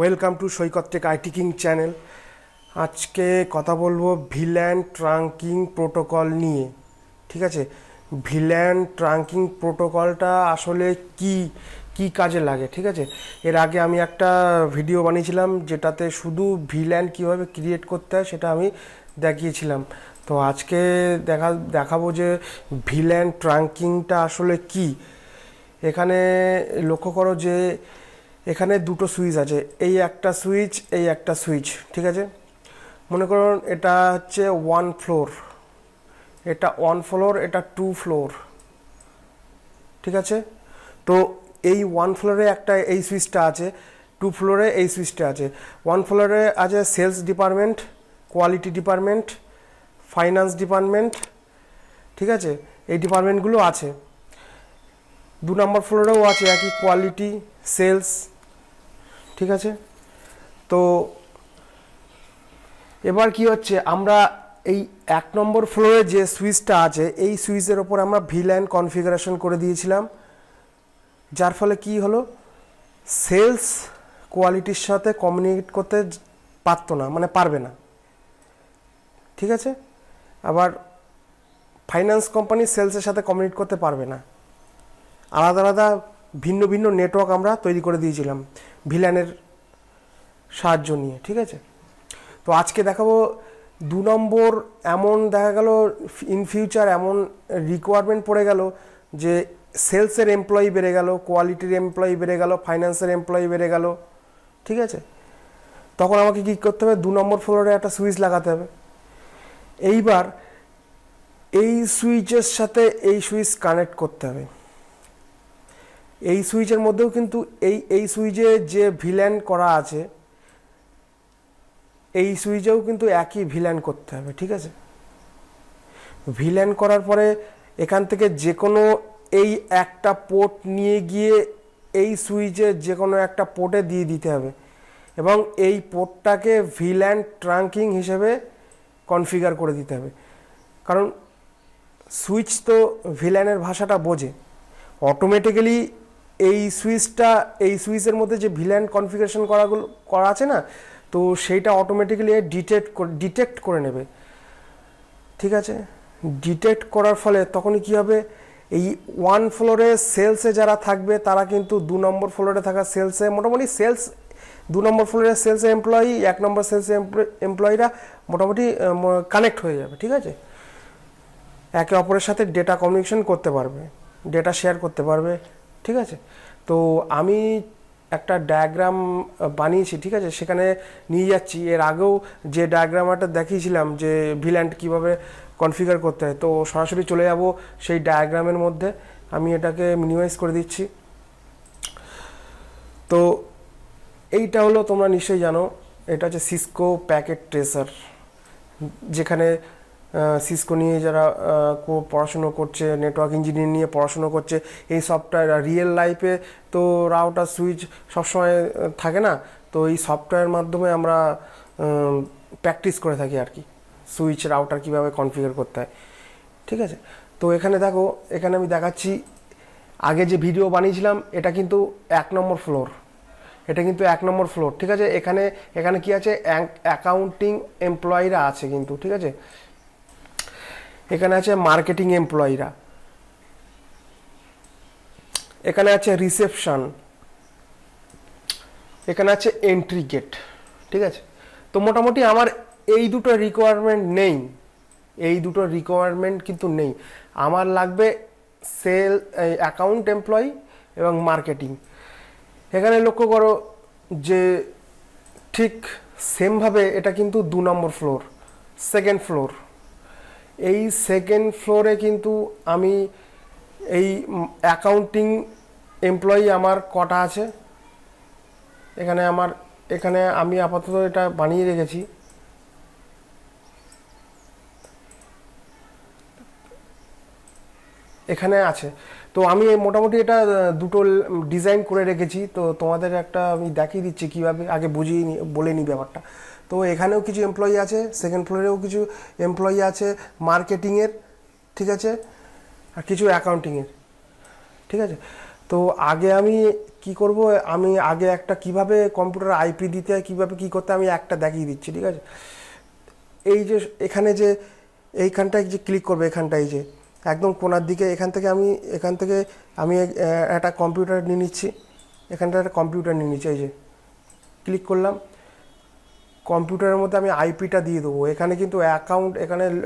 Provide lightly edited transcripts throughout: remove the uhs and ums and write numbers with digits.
Welcome to Saikat tech IT king channel. আজকে কথা বলবো ভিল্যান ট্রাঙ্কিং প্রোটোকল নিয়ে। ঠিক আছে, ভিল্যান ট্রাঙ্কিং প্রোটোকলটা আসলে কি কি কাজে লাগে। ঠিক আছে, এর আগে আমি একটা ভিডিও বানিয়েছিলাম যেটাতে শুধু ভিল্যান কিভাবে ক্রিয়েট করতে হয় সেটা আমি দেখিয়েছিলাম। তো আজকে দেখাবো যে ভিল্যান ট্রাঙ্কিংটা আসলে কি। এখানে লক্ষ্য করো যে এখানে দুটো সুইচ আছে, এই একটা সুইচ, এই একটা সুইচ। ঠিক আছে, মনে করুন এটা হচ্ছে 1 ফ্লোর, এটা 1 ফ্লোর, এটা 2 ফ্লোর। ঠিক আছে, তো এই 1 ফ্লোরে একটা এই সুইচটা আছে, 2 ফ্লোরে এই সুইচটা আছে। 1 ফ্লোরে আছে sales department, quality department, finance department. ঠিক আছে, এই ডিপার্টমেন্টগুলো আছে। 2 নম্বর ফ্লোরেও আছে একই, কোয়ালিটি, সেলস। ঠিক আছে, তো এবার কি হচ্ছে, আমরা এই 1 নম্বর ফ্লোরে যে সুইচটা আছে এই সুইচের ওপর আমরা ভিল্যান কনফিগারেশন করে দিয়েছিলাম, যার ফলে কি হলো, সেলস কোয়ালিটির সাথে কমিউনিকেট করতে পারতো না, মানে পারবে না। ঠিক আছে, আবার ফাইন্যান্স কোম্পানি সেলসের সাথে কমিউনিকেট করতে পারবে না। আলাদা আলাদা ভিন্ন ভিন্ন নেটওয়ার্ক আমরা তৈরি করে দিয়েছিলাম ভিল্যানের সাহায্য নিয়ে। ঠিক আছে, তো আজকে দেখাবো 2 নম্বর। এমন দেখা গেল ইন ফিউচার এমন রিকোয়ারমেন্ট পড়ে গেল যে সেলসের এমপ্লয়ি বেড়ে গেল, কোয়ালিটির এমপ্লয়ি বেড়ে গেল, ফাইন্যান্সের এমপ্লয়ি বেড়ে গেল। ঠিক আছে, তখন আমাকে কী করতে হবে, 2 নম্বর ফ্লোরে একটা সুইচ লাগাতে হবে। এইবার এই সুইচের সাথে এই সুইচ কানেক্ট করতে হবে। এই সুইচের মধ্যেও কিন্তু এই সুইচে যে ভিল্যান করা আছে এই সুইচেও কিন্তু একই ভিল্যান করতে হবে। ঠিক আছে, ভিল্যান করার পরে এখান থেকে যে কোনো এই একটা পোর্ট নিয়ে গিয়ে এই সুইচের যে কোনো একটা পোর্টে দিয়ে দিতে হবে এবং এই পোর্টটাকে ভিল্যান ট্রাঙ্কিং হিসেবে কনফিগার করে দিতে হবে। কারণ সুইচ তো ভিল্যানের ভাষাটা বোঝে। অটোমেটিক্যালি এই সুইচের মধ্যে যে ভিল্যান কনফিগারেশন করা আছে না, তো সেইটা অটোমেটিক্যালি ডিটেক্ট করে নেবে। ঠিক আছে, ডিটেক্ট করার ফলে তখনই কী হবে, এই 1 ফ্লোরে সেলসে যারা থাকবে তারা কিন্তু 2 নম্বর ফ্লোরে থাকা সেলসে মোটামুটি 2 নম্বর ফ্লোরের সেলস এমপ্লয়ি 1 নম্বর সেলস এমপ্লয়িরা মোটামুটি কানেক্ট হয়ে যাবে। ঠিক আছে, একে অপরের সাথে ডেটা কমিউনিকেশন করতে পারবে, ডেটা শেয়ার করতে পারবে। ঠিক আছে, তো আমি একটা ডায়াগ্রাম বানিয়েছি। ঠিক আছে, সেখানে নিয়ে যাচ্ছি। এর আগেও যে ডায়াগ্রামটা দেখিয়েছিলাম যে ভিল্যান কীভাবে কনফিগার করতে হয়, তো সরাসরি চলে যাব সেই ডায়াগ্রামের মধ্যে। আমি এটাকে মিনিমাইজ করে দিচ্ছি। তো এইটা হলো, তোমরা নিশ্চয়ই জানো, এটা হচ্ছে সিসকো প্যাকেট ট্রেসার। যেখানে সিসকো নিয়ে যারা পড়াশুনো করছে, নেটওয়ার্ক ইঞ্জিনিয়ারিং নিয়ে পড়াশুনো করছে, এই সফটওয়্যার রিয়েল লাইফে তো রাউটার সুইচ সবসময় থাকে না, তো এই সফটওয়্যারের মাধ্যমে আমরা প্র্যাকটিস করে থাকি আর কি, সুইচ রাউটার কীভাবে কনফিগার করতে হয়। ঠিক আছে, তো এখানে দেখো, এখানে আমি দেখাচ্ছি আগে যে ভিডিও বানিয়েছিলাম, এটা কিন্তু 1 নম্বর ফ্লোর, এটা কিন্তু 1 নম্বর ফ্লোর। ঠিক আছে, এখানে কি আছে, অ্যাকাউন্টিং এমপ্লয়িরা আছে কিন্তু। ঠিক আছে, এখানে আছে মার্কেটিং এমপ্লয়িরা, এখানে আছে রিসেপশন, এখানে আছে এন্ট্রি গেট। ঠিক আছে, তো মোটামুটি আমার এই দুটো রিকোয়ারমেন্ট নেই, এই দুটো রিকোয়ারমেন্ট কিন্তু নেই। আমার লাগবে অ্যাকাউন্ট এমপ্লয়ি এবং মার্কেটিং। এখানে লক্ষ্য করো যে ঠিক সেমভাবে এটা কিন্তু 2 নম্বর ফ্লোর, 2nd ফ্লোর। এই 2nd ফ্লোরে কিন্তু আমি এই অ্যাকাউন্টিং এমপ্লয়ি আমার কটা আছে, এখানে আমি আপাতত এটা বানিয়ে রেখেছি। এখানে আছে, তো আমি মোটামুটি এটা দুটো ডিজাইন করে রেখেছি। তো তোমাদের একটা আমি দেখিয়ে দিচ্ছি কীভাবে, আগে বলে নিই ব্যাপারটা। তো এখানেও কিছু এমপ্লয়ি আছে, 2nd ফ্লোরেও কিছু এমপ্লয়ি আছে মার্কেটিংয়ের। ঠিক আছে, আর কিছু অ্যাকাউন্টিংয়ের। ঠিক আছে, তো আগে আমি কি করব, আমি আগে একটা কিভাবে কম্পিউটার আইপি দিতে হয়, কীভাবে কী করতে আমি একটা দেখিয়ে দিচ্ছি, ঠিক আছে। এই যে এখানে যে এইখানটায় যে ক্লিক করবে, এখানটায় যে একদম কোণার দিকে, এখান থেকে আমি একটা কম্পিউটার নিয়ে নিচ্ছি, এখানটা একটা কম্পিউটার নিয়ে নিচ্ছি। এই যে ক্লিক করলাম, কম্পিউটারের মধ্যে আমি আইপিটা দিয়ে দেবো। এখানে কিন্তু অ্যাকাউন্ট,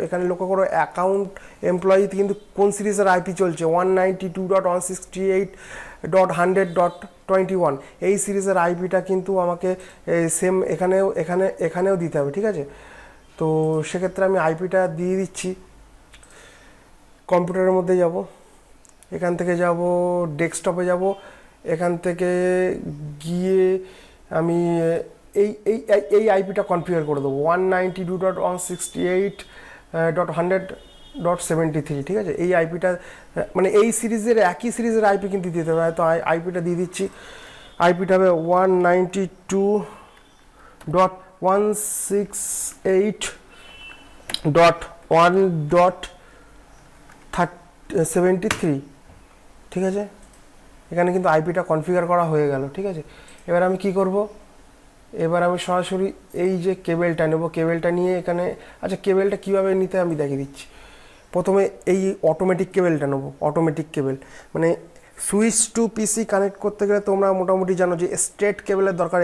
এখানে লক্ষ্য করো অ্যাকাউন্ট এমপ্লয়িতে কিন্তু কোন সিরিজের আইপি চলছে, 192.168.100.21, এই সিরিজের আইপিটা কিন্তু আমাকে সেম এখানেও দিতে হবে, ঠিক আছে। তো সেক্ষেত্রে আমি আইপিটা দিয়ে দিচ্ছি। কম্পিউটারের মধ্যে যাব, এখান থেকে যাব ডেস্কটপে যাব, এখান থেকে গিয়ে আমি এই এই এই আইপিটা কনফিগার করে দেবো, 192.168.100.73, ঠিক আছে। এই আইপিটা মানে এই সিরিজের একই সিরিজের আইপি কিন্তু দিতে হবে। তো আইপিটা দিয়ে দিচ্ছি। আইপিটা হবে 192.168.1.73, ঠিক আছে। এখানে কিন্তু আইপিটা কনফিগার করা হয়ে গেল, ঠিক আছে। এবার আমি কি করব, এবার আমি সরাসরি এই যে কেবেলটা নেব, কেবেলটা নিয়ে এখানে, আচ্ছা কেবেলটা কীভাবে নিতে আমি দেখিয়ে দিচ্ছি। প্রথমে এই অটোমেটিক কেবেলটা নেব, অটোমেটিক কেবেল মানে সুইচ টু পিসি কানেক্ট করতে গেলে তোমরা মোটামুটি জানো যে স্ট্রেট কেবেলের দরকার।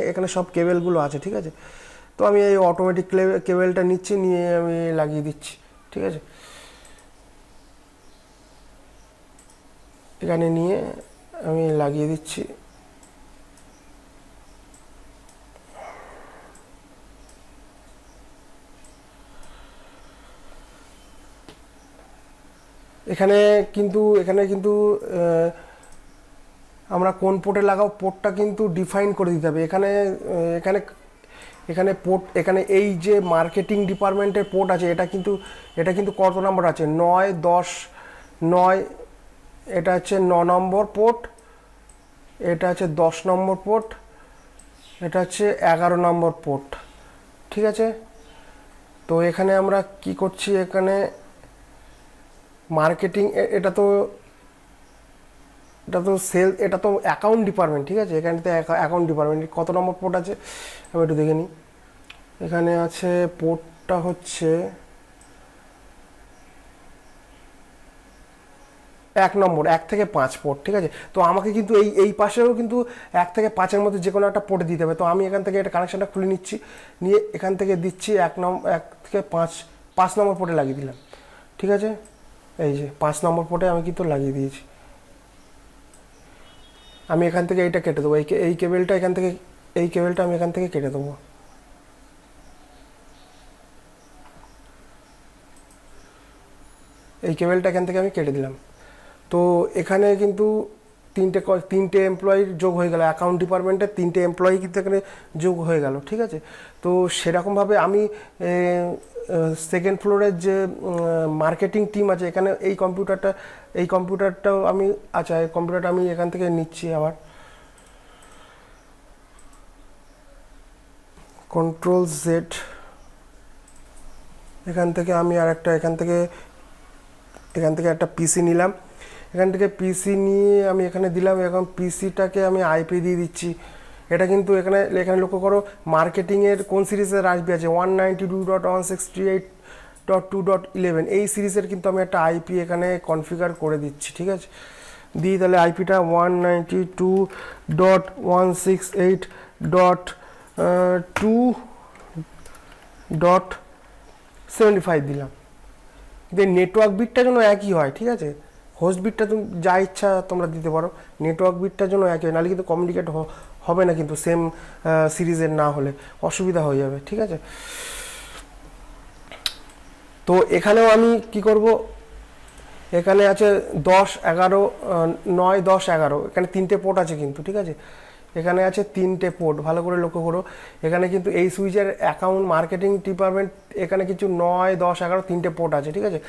এখানে সব কেবেলগুলো আছে, ঠিক আছে। তো আমি এই অটোমেটিক কেবেলটা নিচ্ছি, নিয়ে আমি লাগিয়ে দিচ্ছি, ঠিক আছে। এখানে নিয়ে আমি লাগিয়ে দিচ্ছি। এখানে কিন্তু আমরা কোন পোর্টে লাগাবো, পোর্টটা কিন্তু ডিফাইন করে দিতে হবে। এখানে এখানে পোর্ট, এখানে এই যে মার্কেটিং ডিপার্টমেন্টের পোর্ট আছে, এটা কিন্তু কত নম্বর আছে, 9, 10, 9, এটা হচ্ছে 9 নম্বর পোর্ট, এটা হচ্ছে 10 নম্বর পোর্ট, এটা হচ্ছে 11 নম্বর পোর্ট, ঠিক আছে। তো এখানে আমরা কি করছি, এখানে মার্কেটিং, এটা তো সেল, এটা তো অ্যাকাউন্ট ডিপার্টমেন্ট, ঠিক আছে। এখানে তো অ্যাকাউন্ট ডিপার্টমেন্ট কত নম্বর পোর্ট আছে আমি একটু দেখে নিই। এখানে আছে পোর্টটা হচ্ছে 1 নম্বর, 1 থেকে 5 পোর্ট, ঠিক আছে। তো আমাকে কিন্তু এই পাশেও কিন্তু 1 থেকে 5-এর মধ্যে যে কোনো একটা পোর্টে দিতে হবে। তো আমি এখান থেকে এটা কানেকশানটা খুলে নিচ্ছি, নিয়ে এখান থেকে দিচ্ছি 1 থেকে 5 নম্বর পোর্টে লাগিয়ে দিলাম, ঠিক আছে। এই যে 5 নম্বর পোর্টে আমি কিন্তু লাগিয়ে দিয়েছি। আমি এখান থেকে এইটা কেটে দেবো, এই কেবেলটা আমি এখান থেকে কেটে দেবো। এই কেবেলটা এখান থেকে আমি কেটে দিলাম। তো এখানে কিন্তু তিনটে এমপ্লয়ির যোগ হয়ে গেল, অ্যাকাউন্ট ডিপার্টমেন্টের 3টে এমপ্লয়ি কিন্তু এখানে যোগ হয়ে গেল, ঠিক আছে। তো সেরকমভাবে আমি সেকেন্ড ফ্লোরের যে মার্কেটিং টিম আছে, এখানে এই কম্পিউটারটাও আমি, আচ্ছা এই কম্পিউটারটা আমি এখান থেকে নিচ্ছি আবার, Ctrl+Z, এখান থেকে আমি আর একটা এখান থেকে একটা পিসি নিলাম। এখান থেকে পিসি নিয়ে আমি এখানে দিলাম। এখন পিসিটাকে আমি আইপি দিয়ে দিচ্ছি। এটা কিন্তু এখানে লক্ষ্য করো মার্কেটিংয়ের কোন সিরিজের আইপি আছে, 192.168.2.11, এই সিরিজের কিন্তু আমি একটা আইপি এখানে কনফিগার করে দিচ্ছি, ঠিক আছে। দিই তাহলে আইপিটা 192.168.2.75 দিলাম। কিন্তু নেটওয়ার্ক বিটটার জন্য একই হয়, ঠিক আছে। হোস্ট বিটটা তুমি যা ইচ্ছা তোমরা দিতে পারো, নেটওয়ার্ক বিটটার জন্য একই হয়, নাহলে কিন্তু কমিউনিকেট হবে না, কিন্তু সেম সিরিজের না হলে অসুবিধা হয়ে যাবে, ঠিক আছে। তো এখানেও আমি কি করব, এখানে আছে 10, 11, 9, 10, 11, এখানে 3টে পোর্ট আছে কিন্তু, ঠিক আছে। এখানে আছে 3টে পোর্ট, ভালো করে লক্ষ্য করো। এখানে কিন্তু এই সুইচের অ্যাকাউন্ট মার্কেটিং ডিপার্টমেন্ট, এখানে কিছু 9, 10, 11 3টে পোর্ট আছে, ঠিক আছে।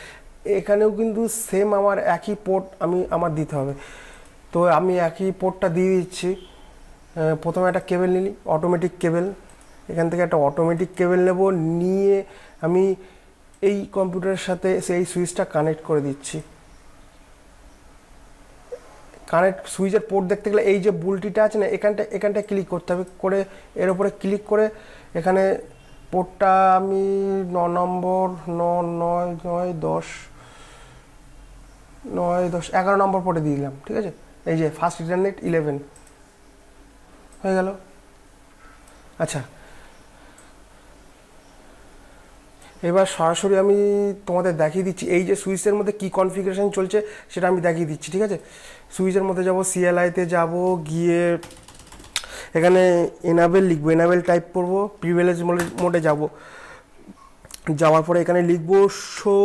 এখানেও কিন্তু সেম আমার একই পোর্ট আমার দিতে হবে। তো আমি একই পোর্টটা দিয়ে দিচ্ছি। প্রথমে একটা কেবেল নিলি, অটোমেটিক কেবেল, এখান থেকে একটা অটোমেটিক কেবেল নেব, নিয়ে আমি এই কম্পিউটারের সাথে সেই সুইচটা কানেক্ট করে দিচ্ছি। কানেক্ট সুইচের পোর্ট দেখতে গেলে এই যে বুলটিটা আছে না, এখানটায় ক্লিক করতে হবে, করে এর উপরে ক্লিক করে এখানে পোর্টটা আমি 9 নম্বর 9 9 10 9 10 11 নম্বর পোর্টে দিয়ে দিলাম, ঠিক আছে। এই যে ফার্স্ট ইন্টারনেট 11 হয়ে গেল। আচ্ছা, এবার সরাসরি আমি তোমাদের দেখিয়ে দিচ্ছি এই যে সুইচের মধ্যে কি কনফিগারেশন চলছে সেটা আমি দেখিয়ে দিচ্ছি, ঠিক আছে। সুইচের মধ্যে যাব, সিএলআইতে যাব, গিয়ে এখানে এনাবেল লিখবো, এনাবেল টাইপ করব, প্রিভিলেজ মোডে যাব, যাওয়ার পরে এখানে লিখবো শো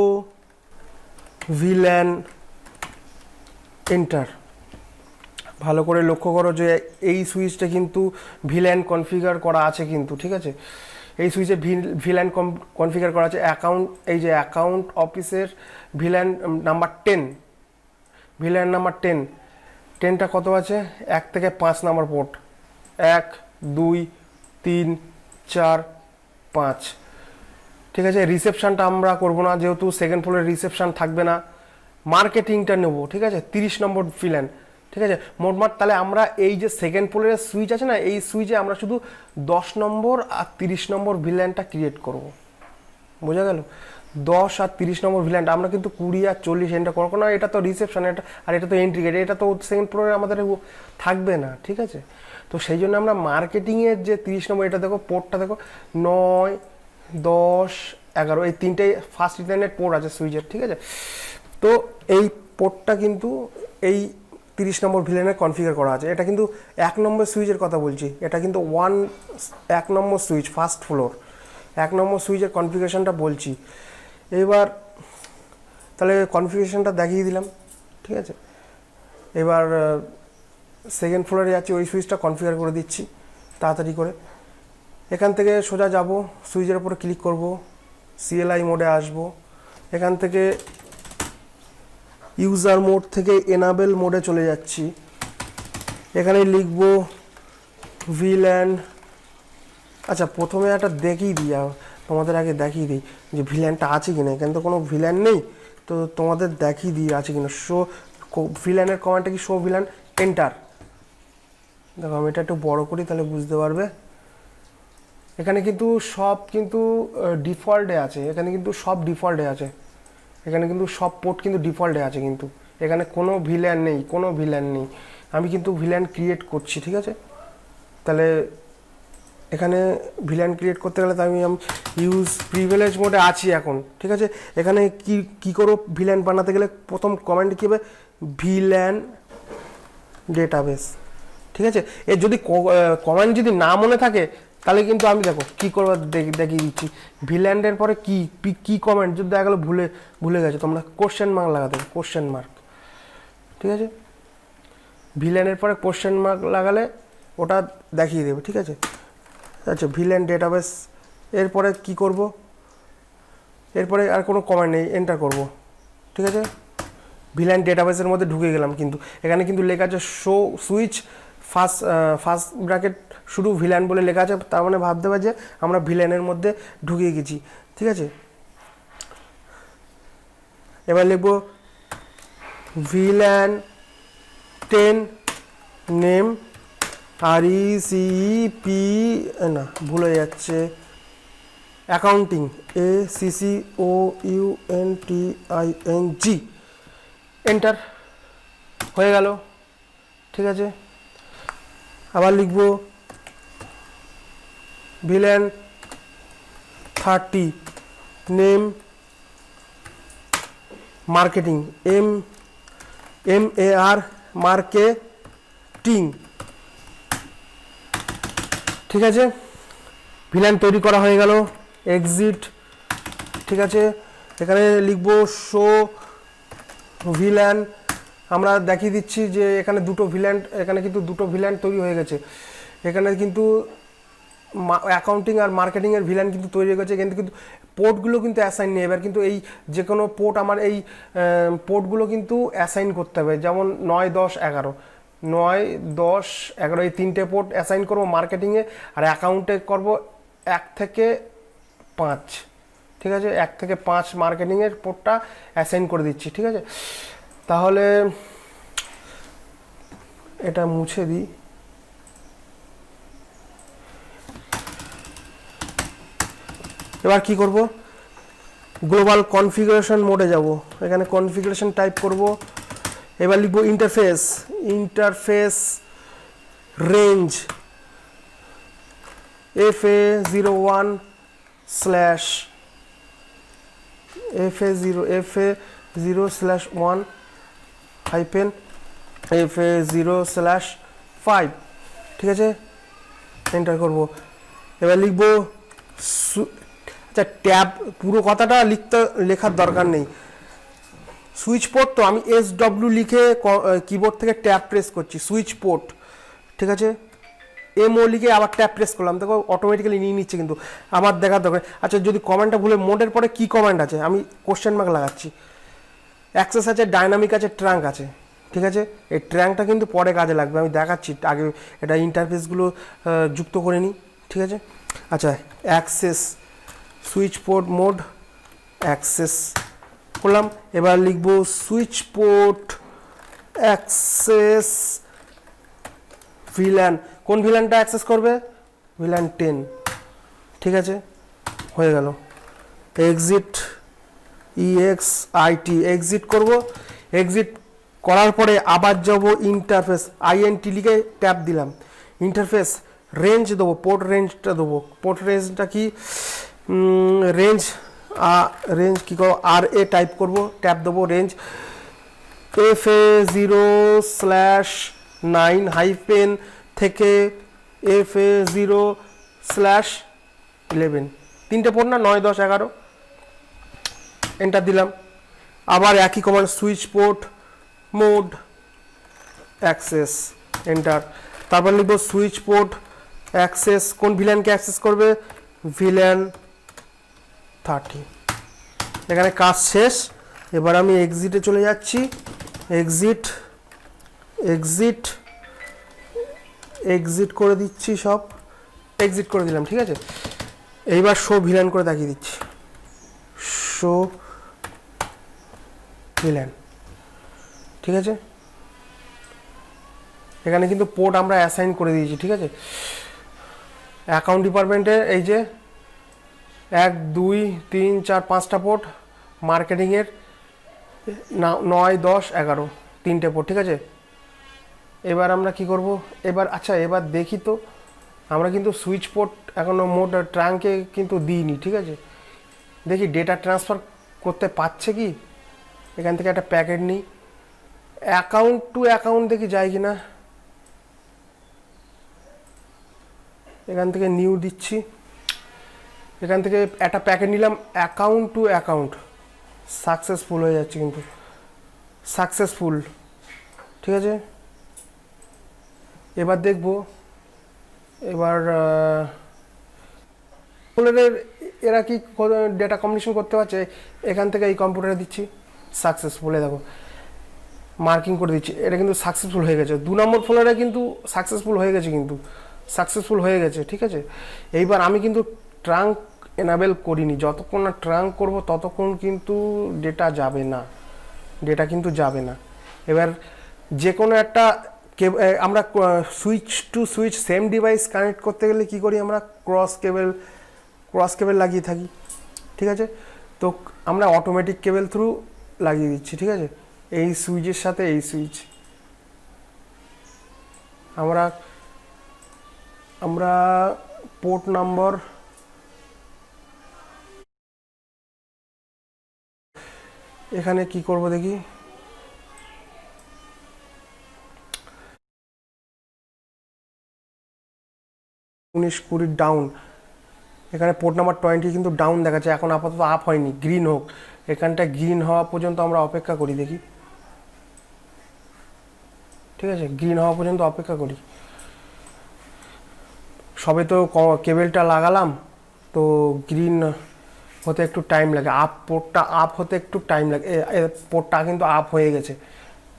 ভিল্যান, এন্টার। ভালো করে লক্ষ্য করো যে এই সুইচটা কিন্তু ভিল্যান কনফিগার করা আছে কিন্তু, ঠিক আছে। এই সুইচে ভিল্যান কনফিগার করা আছে। অ্যাকাউন্ট, এই যে অ্যাকাউন্ট অফিসের ভিল্যান নাম্বার 10, ভিল্যান নাম্বার 10টা কত আছে? 1 থেকে 5 নাম্বার পোর্ট, 1 2 3 4 5, ঠিক আছে। রিসেপশনটা আমরা করবো না, যেহেতু সেকেন্ড ফ্লোরের রিসেপশন থাকবে না। মার্কেটিংটা নেবো, ঠিক আছে, 30 নম্বর ভিল্যান, ঠিক আছে। মোটমাট তাহলে আমরা এই যে সেকেন্ড ফ্লোরের সুইচ আছে না, এই সুইচে আমরা শুধু 10 নম্বর আর 30 নম্বর ভিল্যানটা ক্রিয়েট করব, বোঝা গেল। 10 আর 30 নম্বর ভিল্যানটা আমরা কিন্তু 20 আর 40 এন্টার করবো না, এটা তো রিসেপশন, এটা আর এটা তো এন্ট্রি গেট, এটা তো সেকেন্ড ফ্লোরে আমাদের থাকবে না, ঠিক আছে। তো সেই জন্য আমরা মার্কেটিংয়ের যে 30 নম্বর, এটা দেখো পোর্টটা দেখো 9 10 11, এই তিনটেই ফার্স্ট ইন্টারনেট পোর্ট আছে সুইচের, ঠিক আছে। তো এই পোর্টটা কিন্তু এই 30 নম্বর ভিলেনের কনফিগার করা আছে। এটা কিন্তু 1 নম্বর সুইচের কথা বলছি, এটা কিন্তু 1 নম্বর সুইচ, ফার্স্ট ফ্লোর 1 নম্বর সুইচের কনফিগারেশনটা বলছি। এবার তাহলে কনফিগারেশনটা দেখিয়ে দিলাম, ঠিক আছে। এবার সেকেন্ড ফ্লোরে যাচ্ছি, ওই সুইচটা কনফিগার করে দিচ্ছি তাড়াতাড়ি করে। এখান থেকে সোজা যাব, সুইচের উপরে ক্লিক করব, সিএলআই মোডে আসব, এখান থেকে ইউজার মোড থেকে এনাবেল মোডে চলে যাচ্ছি। এখানে লিখব ভিল্যান। আচ্ছা, প্রথমে একটা দেখিয়ে দিই, তোমাদের আগে দেখিয়ে দিই যে ভিল্যানটা আছে কিনা। এখানে তো কোনো ভিল্যান নেই, তো তোমাদের দেখিয়ে দিই আছে কিনা। শো ভিল্যানের কমান্ডটা কি? Show VLAN, enter. দেখো আমি এটা একটু বড় করি, তাহলে বুঝতে পারবে। এখানে কিন্তু সব কিন্তু ডিফল্টে আছে, এখানে কিন্তু সব ডিফল্টে আছে, এখানে কিন্তু সব পোর্ট কিন্তু ডিফল্টে আছে, কিন্তু এখানে কোনো ভিল্যান নেই, কোনো ভিল্যান নেই। আমি কিন্তু ভিল্যান ক্রিয়েট করছি, ঠিক আছে। তাহলে এখানে ভিল্যান ক্রিয়েট করতে গেলে তো আমি ইউজ প্রিভিলেজ মোডে আছি এখন, ঠিক আছে। এখানে কি করো, ভিল্যান বানাতে গেলে প্রথম কমান্ড কী হবে? ভিল্যান ডেটাবেস, ঠিক আছে। এর যদি কমান্ড যদি না মনে থাকে তাহলে কিন্তু আমি দেখো কী করবো দেখিয়ে দিচ্ছি। ভিল্যান্ডের পরে কি কমেন্ট যদি দেখা গেলো ভুলে গেছে, তোমরা কোশ্চেন মার্ক লাগাতে হবে, কোশ্চেন মার্ক, ঠিক আছে। ভিল্যানের পরে কোশ্চেন মার্ক লাগালে ওটা দেখিয়ে দেবে, ঠিক আছে। আচ্ছা, ভিল্যান ডেটাবেস, এরপরে কি করব? এরপরে আর কোনো কমেন্ট নেই, এন্টার করব, ঠিক আছে। ভিল্যান ডেটাবেসের মধ্যে ঢুকে গেলাম, কিন্তু এখানে কিন্তু লেখা আছে শো সুইচ ফার্স্ট ব্র্যাকেট শুধু ভিল্যান বলে লেখা আছে, তার মানে ভাবতে পারে যে আমরা ভিল্যানের মধ্যে ঢুকিয়ে গেছি, ঠিক আছে। এবার লিখব ভিল্যান 10 নেম, RECP, না ভুলে যাচ্ছে, অ্যাকাউন্টিং, ACCOUNTING, এন্টার হয়ে গেল, ঠিক আছে। আবার লিখব ভিল্যান 30 নেম, মার্কেটিং, MAR মার্কেটিং, ঠিক আছে। ভিল্যান তৈরি করা হয়ে গেল, এক্সিট, ঠিক আছে। এখানে লিখব শো ভিল্যান। আমরা দেখিয়ে দিচ্ছি যে এখানে এখানে কিন্তু দুটো ভিল্যান তৈরি হয়ে গেছে। এখানে কিন্তু অ্যাকাউন্টিং আর মার্কেটিংয়ের ভিল্যান কিন্তু তৈরি হয়ে গেছে, কিন্তু পোর্টগুলো কিন্তু অ্যাসাইন নেই। এবার কিন্তু এই যে কোনো পোর্ট, আমার এই পোর্টগুলো কিন্তু অ্যাসাইন করতে হবে, যেমন 9 10 11, 9 10 11 এই তিনটে পোর্ট অ্যাসাইন করবো মার্কেটিংয়ে, আর অ্যাকাউন্টে করব 1 থেকে 5, ঠিক আছে। 1 থেকে 5 মার্কেটিংয়ের পোর্টটা অ্যাসাইন করে দিচ্ছি, ঠিক আছে। তাহলে এটা মুছে দিই। এবার কি করব, গ্লোবাল কনফিগারেশন মোডে যাব, এখানে কনফিগারেশন টাইপ করব। এবার লিখব interface, interface range FA01 slash FA0/1 hyphen FA0/5, ঠিক আছে, এন্টার করব। এবার লিখব আচ্ছা ট্যাব, পুরো কথাটা লেখার দরকার নেই, সুইচ পোর্ট, তো আমি SW লিখে কিবোর্ড থেকে ট্যাব প্রেস করছি, সুইচ পোর্ট, ঠিক আছে, MO লিখে আবার ট্যাব প্রেস করলাম, দেখো অটোমেটিক্যালি নিয়ে নিচ্ছে, কিন্তু আমার দেখার দরকার। আচ্ছা যদি কমান্ডটা ভুলে, মোডের পরে কি কমান্ড আছে আমি কোশ্চেন মার্ক লাগাচ্ছি, অ্যাক্সেস আছে, ডাইনামিক আছে, ট্রাঙ্ক আছে, ঠিক আছে, এই ট্রাঙ্কটা কিন্তু পরে কাজে লাগবে, আমি দেখাচ্ছি, আগে এটা ইন্টারফেসগুলো যুক্ত করে নিই, ঠিক আছে। আচ্ছা access, switch port mode access করলাম। এবার লিখব সুইচ পোর্ট অ্যাক্সেস ভিল্যান, কোন ভিল্যানটা অ্যাক্সেস করবে, ভিল্যান 10, ঠিক আছে, হয়ে গেল। এক্সিট EXIT, এক্সিট করব, এক্সিট করার পরে আবার যাব ইন্টারফেস, INT লিখে ট্যাব দিলাম, ইন্টারফেস রেঞ্জ দেবো, পোর্ট রেঞ্জটা দেবো, পোর্ট রেঞ্জটা কি রেঞ্জ, রেঞ্জ কী করবো, RA টাইপ করব, ট্যাব দেবো, রেঞ্জ FA0/9 হাইফেন থেকে FA0/11, তিনটে পোর্ট না, 9, 10, 11, এন্টার দিলাম। আবার একই command, switch port mode access, enter. তারপর লিখব সুইচ পোর্ট অ্যাক্সেস, কোন ভিল্যানকে অ্যাক্সেস করবে, ভিল্যান 30, এখানে কাজ শেষ। এবার আমি এক্সিটে চলে যাচ্ছি, এক্সিট এক্সিট এক্সিট করে দিচ্ছি, সব এক্সিট করে দিলাম, ঠিক আছে। এইবার শো ভিল্যান করে দেখিয়ে দিচ্ছি, শো ভিল্যান, ঠিক আছে, এখানে কিন্তু পোর্ট আমরা অ্যাসাইন করে দিয়েছি, ঠিক আছে। অ্যাকাউন্ট ডিপার্টমেন্টে এই যে 1, 2, 3, 4, 5টা পোর্ট, মার্কেটিংয়ের 9, 10, 11, 3টে পোর্ট, ঠিক আছে। এবার আমরা কি করব, এবার আচ্ছা এবার দেখি তো, আমরা কিন্তু সুইচ পোর্ট এখনো মোড ট্রাঙ্কে কিন্তু দিইনি, ঠিক আছে, দেখি ডেটা ট্রান্সফার করতে পারছে কি, এখান থেকে একটা প্যাকেট নিই, অ্যাকাউন্ট টু অ্যাকাউন্ট দেখি যায় কি না, এখান থেকে নিউ দিচ্ছি, এখান থেকে একটা প্যাকেট নিলাম, অ্যাকাউন্ট টু অ্যাকাউন্ট, সাকসেসফুল হয়ে যাচ্ছে, কিন্তু সাকসেসফুল, ঠিক আছে। এবার দেখব, এবার এরা কি ডেটা কম্বিনেশন করতে পারছে, এখান থেকে এই কম্পিউটারে দিচ্ছি, সাকসেসফুল, দেখো মার্কিং করে দিচ্ছি, এটা কিন্তু সাকসেসফুল হয়ে গেছে, 2 নম্বর ফোল্ডারে কিন্তু সাকসেসফুল হয়ে গেছে, কিন্তু সাকসেসফুল হয়ে গেছে, ঠিক আছে। এইবার আমি কিন্তু ট্রাঙ্ক এনাবেল করিনি, যতক্ষণ না ট্রাঙ্ক করব ততক্ষণ কিন্তু ডেটা যাবে না, ডেটা কিন্তু যাবে না। এবার যে কোনো একটা আমরা switch to switch same device connect করতে গেলে কি করি, আমরা ক্রস কেবল লাগিয়ে থাকি, ঠিক আছে। তো আমরা অটোমেটিক কেবল থ্রু লাগিয়ে দিচ্ছি, ঠিক আছে, এই সুইচের সাথে এই সুইচ, আমরা পোর্ট নাম্বার এখানে কি করব দেখি, উনিশ 20 ডাউন, এখানে পোর্ট নাম্বার 20 কিন্তু ডাউন দেখাচ্ছে, এখন আপাতত আপ হয়নি, গ্রিন হোক, এখানটা গ্রিন হওয়া পর্যন্ত আমরা অপেক্ষা করি, দেখি, ঠিক আছে, গ্রিন হওয়া পর্যন্ত অপেক্ষা করি। সবে তো কেবেলটা লাগালাম, তো গ্রিন হতে একটু টাইম লাগে, পোর্টটা আপ হতে একটু টাইম লাগে, পোর্টটা কিন্তু আপ হয়ে গেছে,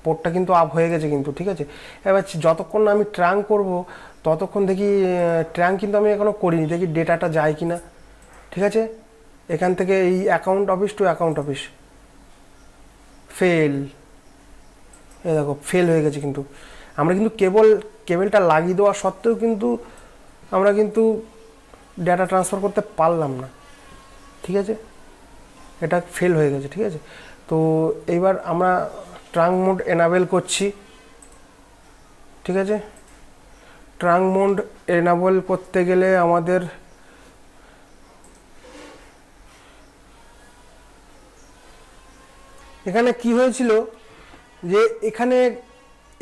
পোর্টটা কিন্তু আপ হয়ে গেছে কিন্তু, ঠিক আছে। এবার যতক্ষণ না আমি ট্রাঙ্ক করব ততক্ষণ দেখি, ট্রাঙ্ক কিন্তু আমি এখনও করিনি, দেখি ডেটাটা যায় কি না, ঠিক আছে। এখান থেকে এই account office to account office, fail, এ দেখো ফেল হয়ে গেছে কিন্তু। আমরা কিন্তু কেবলটা লাগিয়ে দেওয়া সত্ত্বেও কিন্তু আমরা কিন্তু ডেটা ট্রান্সফার করতে পারলাম না, ঠিক আছে, এটা ফেল হয়ে গেছে, ঠিক আছে। তো এইবার আমরা ট্রাঙ্ক মোড এনাবেল করছি, ঠিক আছে। ট্রাঙ্ক মোড এনাবেল করতে গেলে আমাদের এখানে কি হয়েছিল যে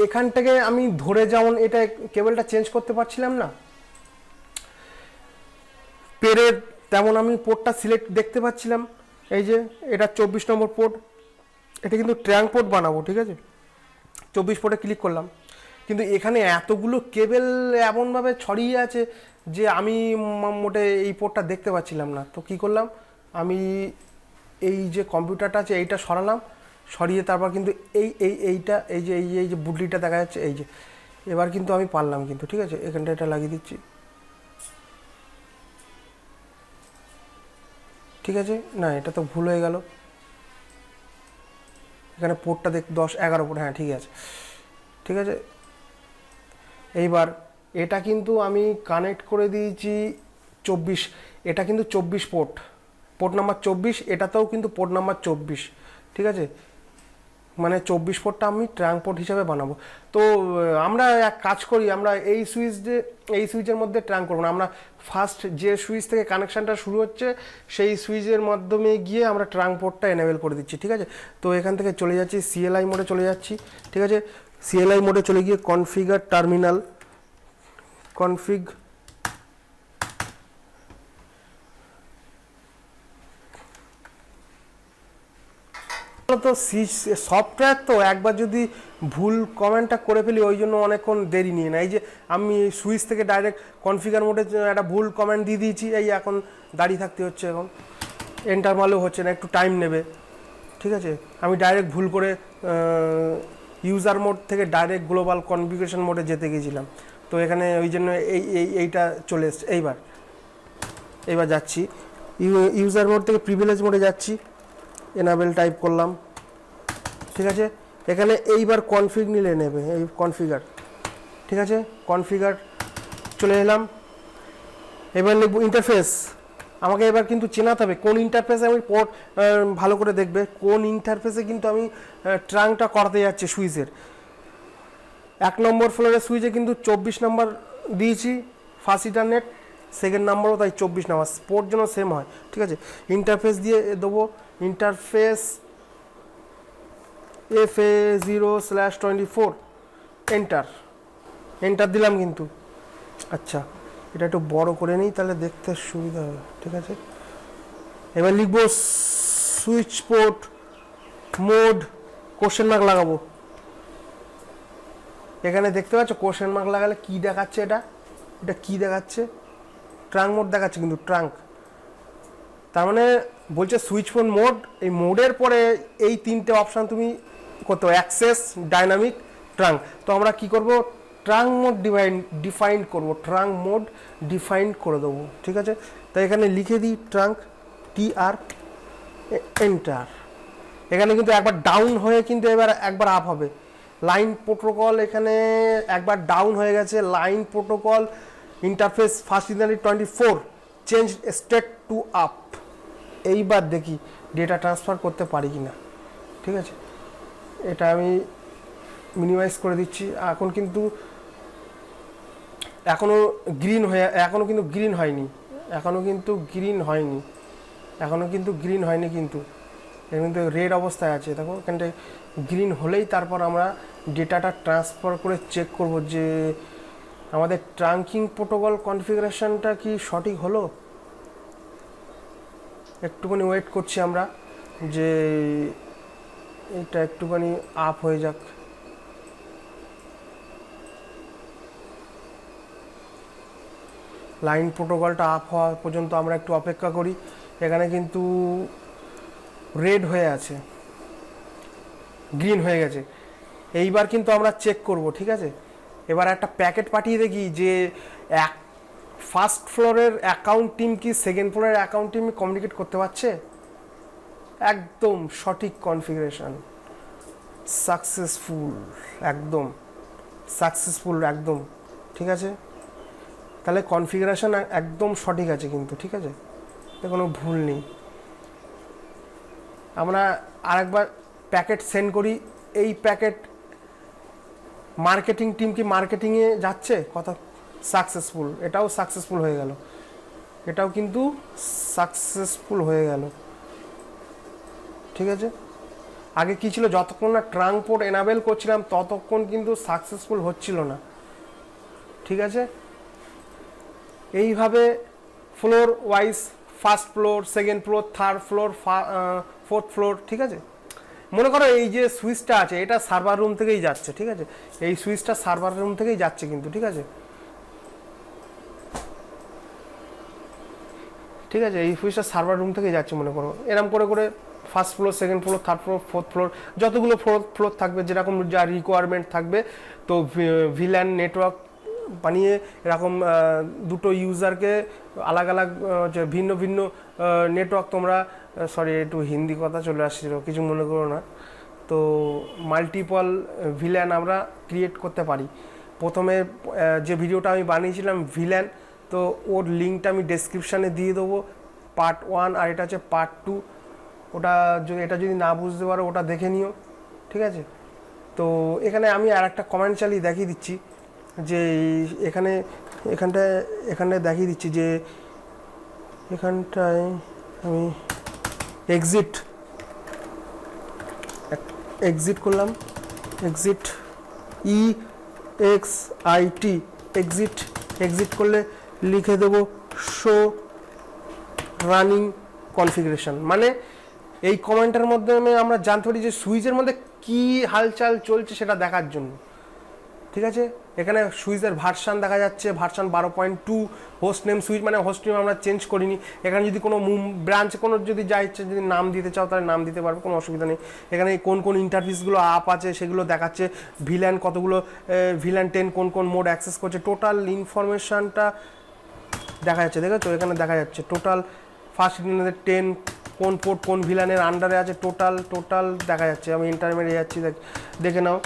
এখান থেকে আমি ধরে যেমন এটা কেবলটা চেঞ্জ করতে পারছিলাম না পেরে, তেমন আমি পোর্টটা সিলেক্ট দেখতে পাচ্ছিলাম। এই যে এটা 24 নম্বর পোর্ট, এটা কিন্তু ট্রাঙ্ক পোর্ট বানাবো, ঠিক আছে। 24 পোর্টে ক্লিক করলাম, কিন্তু এখানে এতগুলো কেবল এমনভাবে ছড়িয়ে আছে যে আমি মোটে এই পোর্টটা দেখতে পাচ্ছিলাম না। তো কি করলাম, আমি এই যে কম্পিউটারটা আছে এইটা সরালাম, সরিয়ে তারপর কিন্তু এইটা এই যে বুটলিটা দেখা যাচ্ছে, এই যে এবার কিন্তু আমি পারলাম কিন্তু, ঠিক আছে। এখানটা এটা লাগিয়ে দিচ্ছি, ঠিক আছে। না, এটা তো ভুল হয়ে গেল, এখানে পোর্টটা 10-11 পোর্ট, হ্যাঁ ঠিক আছে, ঠিক আছে। এইবার এটা কিন্তু আমি কানেক্ট করে দিয়েছি 24, এটা কিন্তু 24 পোর্ট নাম্বার 24, এটাতেও কিন্তু পোর্ট নাম্বার 24, ঠিক আছে। মানে 24 পোর্টটা আমি ট্রাঙ্ক পোর্ট হিসাবে বানাবো। তো আমরা এক কাজ করি, আমরা এই সুইচের মধ্যে ট্রাঙ্ক করবো না, আমরা ফার্স্ট যে সুইচ থেকে কানেকশানটা শুরু হচ্ছে সেই সুইচের মাধ্যমে গিয়ে আমরা ট্রাঙ্ক পোর্টটা এনেবেল করে দিচ্ছি, ঠিক আছে। তো এখান থেকে চলে যাচ্ছি CLI মোডে চলে যাচ্ছি, ঠিক আছে। CLI মোডে চলে গিয়ে কনফিগার টার্মিনাল, কনফিগ তো সফটওয়্যার তো একবার যদি ভুল কমেন্টটা করে ফেলি ওই জন্য অনেকক্ষণ দেরি নিয়ে না। এই যে আমি সুইচ থেকে ডাইরেক্ট কনফিগার মোডে একটা ভুল কমেন্ট দিয়ে দিয়েছি, এই এখন দাঁড়িয়ে থাকতে হচ্ছে, এখন এন্টার মারলেও হচ্ছে না, একটু টাইম নেবে, ঠিক আছে। আমি ডাইরেক্ট ভুল করে ইউজার মোড থেকে ডাইরেক্ট গ্লোবাল কনফিগারেশন মোডে যেতে গেছিলাম, তো এখানে ওই জন্য এইটা চলে এসছে। এইবার যাচ্ছি ইউজার মোড থেকে প্রিভিলেজ মোডে যাচ্ছি, এনাবেল টাইপ করলাম, ঠিক আছে। এখানে এইবার কনফিগ নিলে নেবে, এই কনফিগার, ঠিক আছে। কনফিগার চলে এলাম, এবার লিখব ইন্টারফেস। আমাকে এবার কিন্তু চেনাতে হবে কোন ইন্টারফেসে আমি পোর্ট, ভালো করে দেখবে কোন ইন্টারফেসে কিন্তু আমি ট্রাঙ্কটা করতে যাচ্ছি সুইচের। 1 নম্বর ফ্লোরের সুইচে কিন্তু 24 নম্বর দিয়েছি ফার্স্ট ইন্টারনেট, সেকেন্ড নাম্বারও তাই 24 নাম্বার, পোর্ট যেন সেম হয়, ঠিক আছে। ইন্টারফেস দিয়ে দেবো ইন্টারফেস FA0/24, এন্টার দিলাম কিন্তু। আচ্ছা, এটা একটু বড় করে নিই তাহলে দেখতে সুবিধা হবে, ঠিক আছে। এবার লিখবো switch port mode question mark লাগাবো, এখানে দেখতে পাচ্ছ কোশ্চেন মার্ক লাগালে কি দেখাচ্ছে, এটা কি দেখাচ্ছে, ট্রাঙ্ক মোড দেখাচ্ছে কিন্তু, ট্রাঙ্ক, তার মানে বলছে সুইচ ফোন মোড। এই মোডের পরে এই 3টে অপশান তুমি করতে হবে, অ্যাক্সেস, ডাইনামিক, ট্রাঙ্ক। তো আমরা কি করব, ট্রাঙ্ক মোড ডিফাইন করব, ট্রাঙ্ক মোড ডিফাইন করে দেবো, ঠিক আছে। তাই এখানে লিখে দিই ট্রাঙ্ক, TR, এন্টার। এখানে কিন্তু একবার ডাউন হয়ে কিন্তু এবার একবার আপ হবে। লাইন প্রোটোকল এখানে একবার ডাউন হয়ে গেছে, line protocol interface first internet 24 change state to up. এইবার দেখি ডেটা ট্রান্সফার করতে পারি কি না, ঠিক আছে। এটা আমি মিনিমাইজ করে দিচ্ছি। এখন কিন্তু এখনও কিন্তু গ্রিন হয়নি, কিন্তু এর কিন্তু রেড অবস্থায় আছে, দেখো এখানটায় গ্রিন হলেই তারপর আমরা ডেটাটা ট্রান্সফার করে চেক করব যে আমাদের ট্রাঙ্কিং প্রোটোকল কনফিগারেশনটা কি সঠিক হলো। একটুখানি ওয়েট করছি আমরা যে এটা একটুখানি আপ হয়ে যাক। লাইন প্রোটোকলটা আপ হওয়া পর্যন্ত আমরা একটু অপেক্ষা করি। এখানে কিন্তু রেড হয়ে আছে, গ্রিন হয়ে গেছে। এইবার কিন্তু আমরা চেক করব, ঠিক আছে। এবার একটা প্যাকেট পাঠিয়ে দেখি যে ফার্স্ট ফ্লোরের অ্যাকাউন্ট টিম কি সেকেন্ড ফ্লোরের অ্যাকাউন্ট টিম কমিউনিকেট করতে পারছে। একদম সঠিক কনফিগারেশন, সাকসেসফুল, একদম সাকসেসফুল একদম, ঠিক আছে। তাহলে কনফিগারেশন একদম সঠিক আছে কিন্তু, ঠিক আছে, এতে কোনো ভুল নেই। আমরা আরেকবার প্যাকেট সেন্ড করি, এই প্যাকেট মার্কেটিং টিম কি মার্কেটিংয়ে যাচ্ছে, কথা সাকসেসফুল, এটাও সাকসেসফুল হয়ে গেল, এটাও কিন্তু সাকসেসফুল হয়ে গেল, ঠিক আছে। আগে কি ছিল, যতক্ষণ না ট্রাঙ্ক পোর্ট এনাবেল করছিলাম ততক্ষণ কিন্তু সাকসেসফুল হচ্ছিল না, ঠিক আছে। এইভাবে floor wise first floor, second floor, third floor, fourth floor, ঠিক আছে। মনে করো এই যে সুইচটা আছে এটা সার্ভার রুম থেকেই যাচ্ছে, ঠিক আছে, এই সুইচটা সার্ভার রুম থেকেই যাচ্ছে কিন্তু, ঠিক আছে, ঠিক আছে, এই সুইচটা সার্ভার রুম থেকেই যাচ্ছে। মনে করো এরকম করে করে first floor, second floor, third floor, fourth floor, যতগুলো ফ্লোর থাকবে যেরকম যা রিকোয়ারমেন্ট থাকবে, তো ভিল্যান নেটওয়ার্ক বানিয়ে এরকম দুটো ইউজারকে আলাদা আলাদা ভিন্ন ভিন্ন নেটওয়ার্ক, তোমরা সরি একটু হিন্দি কথা চলে আসছিল, কিছু মনে করো না, তো মাল্টিপল ভিল্যান আমরা ক্রিয়েট করতে পারি। প্রথমে যে ভিডিওটা আমি বানিয়েছিলাম ভিল্যান, তো ওর লিঙ্কটা আমি ডেসক্রিপশানে দিয়ে দেবো, পার্ট 1, আর এটা হচ্ছে পার্ট 2। ওটা যদি এটা যদি না বুঝতে পারো ওটা দেখে নিও, ঠিক আছে। তো এখানে আমি আর একটা কমেন্ট চালিয়ে দেখিয়ে দিচ্ছি যে এখানটায় দেখিয়ে দিচ্ছি যে এখানটায় আমি এক্সিট করলাম, এক্সিট EXIT, এক্সিট করলে লিখে দেবো শো রানিং কনফিগারেশন, মানে এই কমেন্টের মাধ্যমে আমরা জানতে পারি যে সুইচের মধ্যে কি হালচাল চলছে সেটা দেখার জন্য, ঠিক আছে। এখানে সুইচের ভার্সান দেখা যাচ্ছে, ভার্সান 12.2, হোস্ট নেম সুইচ, মানে হোস্ট নেম আমরা চেঞ্জ করিনি। এখানে যদি কোনো ব্রাঞ্চ কোনো যদি যা ইচ্ছে যদি নাম দিতে চাও তাহলে নাম দিতে পারবে, কোনো অসুবিধা নেই। এখানে কোন কোন ইন্টারফেসগুলো আপ আছে সেগুলো দেখাচ্ছে, ভিল্যান কতগুলো, ভিল্যান 10 কোন কোন মোড অ্যাক্সেস করছে, টোটাল ইনফরমেশানটা দেখা যাচ্ছে, দেখেছো এখানে দেখা যাচ্ছে টোটাল ফার্স্ট 10 কোন পোর্ট কোন ভিল্যানের আন্ডারে আছে, টোটাল দেখা যাচ্ছে। আমি ইন্টারমিডিয়েট যাচ্ছি, দেখে নাও,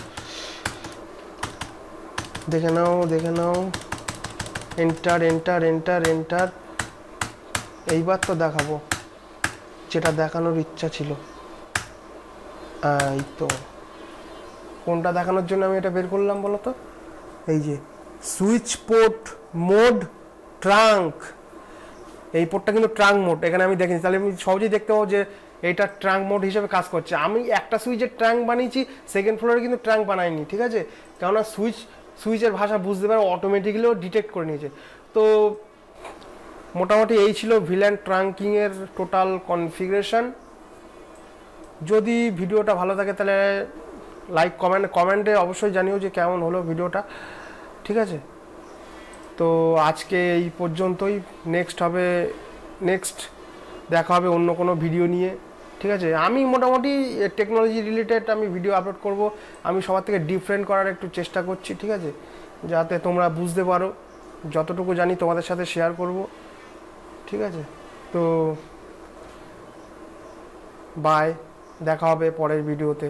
এন্টার। এইবার তো দেখাবো যেটা দেখানোর ইচ্ছা ছিল, এই তো কোনটা দেখানোর জন্য আমি এটা বের করলাম বলো তো, এই যে সুইচ পোর্ট মোড ট্রাঙ্ক, এই পোর্টটা কিন্তু ট্রাঙ্ক মোড, এখানে আমি দেখেছি, তাহলে আমি সহজেই দেখতে পাবো যে এইটা ট্রাঙ্ক মোড হিসেবে কাজ করছে। আমি একটা সুইচের ট্রাঙ্ক বানিয়েছি, সেকেন্ড ফ্লোরে কিন্তু ট্রাঙ্ক বানাইনি, ঠিক আছে, কেননা সুইচের ভাষা বুঝতে পারে, অটোমেটিক্যালিও ডিটেক্ট করে নিয়েছে। তো মোটামুটি এই ছিল ভিল্যান ট্রাঙ্কিংয়ের টোটাল কনফিগারেশন। যদি ভিডিওটা ভালো থাকে তাহলে লাইক কমেন্টে অবশ্যই জানিও যে কেমন হলো ভিডিওটা, ঠিক আছে। তো আজকে এই পর্যন্তই, নেক্সট দেখা হবে অন্য কোনো ভিডিও নিয়ে, ঠিক আছে। আমি মোটামুটি টেকনোলজি রিলেটেড আমি ভিডিও আপলোড করব, আমি সবার থেকে ডিফারেন্ট করার একটু চেষ্টা করছি, ঠিক আছে, যাতে তোমরা বুঝতে পারো, যতটুকু জানি তোমাদের সাথে শেয়ার করব, ঠিক আছে। তো বাই, দেখা হবে পরের ভিডিওতে।